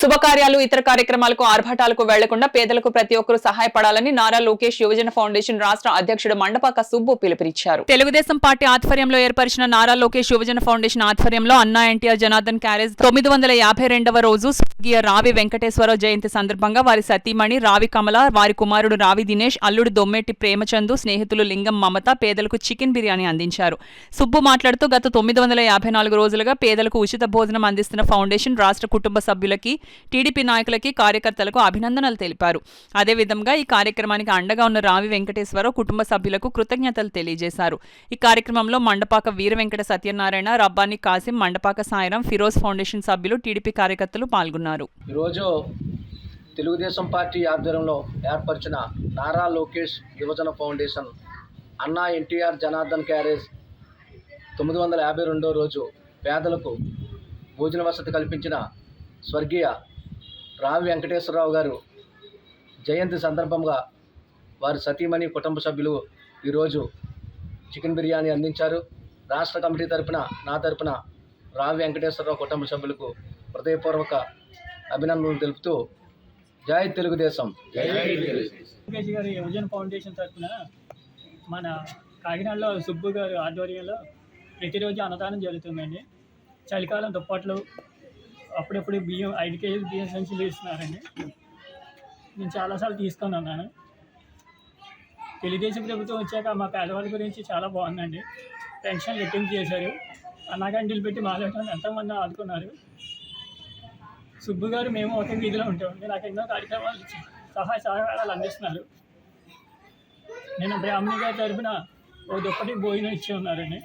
శుభకార్యాలు ఇతర కార్యక్రమాలకు ఆర్భాటాలకు వెళ్లకుండా పేదలకు ప్రతి ఒక్కరూ సహాయపడాలని నారా లోకేష్ యువజన ఫౌండేషన్ రాష్ట్ర అధ్యక్షుడు మండపాక సుబ్బు పిలుపునిచ్చారు. తెలుగుదేశం పార్టీ ఆధ్వర్యంలో ఏర్పరిచిన నారా లోకేష్ యువజన ఫౌండేషన్ ఆధ్వర్యంలో అన్నా ఎన్టీఆర్ జనార్దన్ క్యారేజ్ 952వ రోజు స్వర్గీయ రావి వెంకటేశ్వరరావు జయంతి సందర్భంగా వారి సతీమణి రావి కమల, వారి కుమారుడు రావి దినేష్, అల్లుడు దొమ్మేటి ప్రేమచందు, స్నేహితులు లింగం మమత పేదలకు చికెన్ బిర్యానీ అందించారు. సుబ్బు మాట్లాడుతూ గత 954 రోజులుగా పేదలకు ఉచిత భోజనం అందిస్తున్న ఫౌండేషన్ రాష్ట్ర కుటుంబ సభ్యులకి, టీడీపీ నాయకులకి, కార్యకర్తలకు అభినందనలు తెలిపారు. అదేవిధంగా ఈ కార్యక్రమానికి అండగా ఉన్న రావి వెంకటేశ్వరరావు కుటుంబ సభ్యులకు కృతజ్ఞతలు తెలియజేశారు. ఈ కార్యక్రమంలో మండపాక వీర వెంకట సత్యనారాయణ, రబ్బాని కాసిం, మండపాక సాయిరాం, ఫిరోజ్ ఫౌండేషన్ సభ్యులు, టీడీపీ కార్యకర్తలు పాల్గొన్నారు. ఈరోజు తెలుగుదేశం పార్టీ ఆధ్వర్యంలో ఏర్పరిచిన నారా లోకేష్ యువజన ఫౌండేషన్ అన్నా ఎన్టీఆర్ జనార్దన్ క్యారేజ్ 952వ రోజు పేదలకు భోజన వసతి కల్పించిన స్వర్గీయ రావి వెంకటేశ్వరరావు గారు జయంతి సందర్భంగా వారి సతీమణి కుటుంబ సభ్యులు ఈరోజు చికెన్ బిర్యానీ అందించారు. రాష్ట్ర కమిటీ తరపున, నా తరపున రావి వెంకటేశ్వరరావు కుటుంబ సభ్యులకు హృదయపూర్వక అభినందనలు తెలుపుతూ జై తెలుగుదేశం. లోకేష్ గారి యువజన ఫౌండేషన్ తరఫున మన కాకినాడలో సుబ్బు గారి ఆధ్వర్యంలో ప్రతిరోజు అన్నదానం జరుగుతుందండి. చలికాలం దుప్పట్లు, అప్పుడప్పుడు బియ్యం 5 కేజీలు బియ్యం సంచులు ఇస్తున్నారండి. నేను చాలాసార్లు తీసుకొని ఉన్నాను. తెలుగుదేశం ప్రభుత్వం వచ్చాక మా పేదవాళ్ళ గురించి చాలా బాగుందండి. పెన్షన్ రెట్టింపు చేశారు. అన్నా క్యాంటీన్లు పెట్టి మాట్లాడటం ఎంతోమంది ఆదుకున్నారు. సుబ్బు గారు మేము ఒకే వీధిలో ఉంటామండి. నాకు ఎన్నో కార్యక్రమాలు సహాయ సహకారాలు అందిస్తున్నారు. నేను బ్రాహ్మణి గారి తరఫున ఓ దుప్పటి భోజనం ఇచ్చి ఉన్నారండి.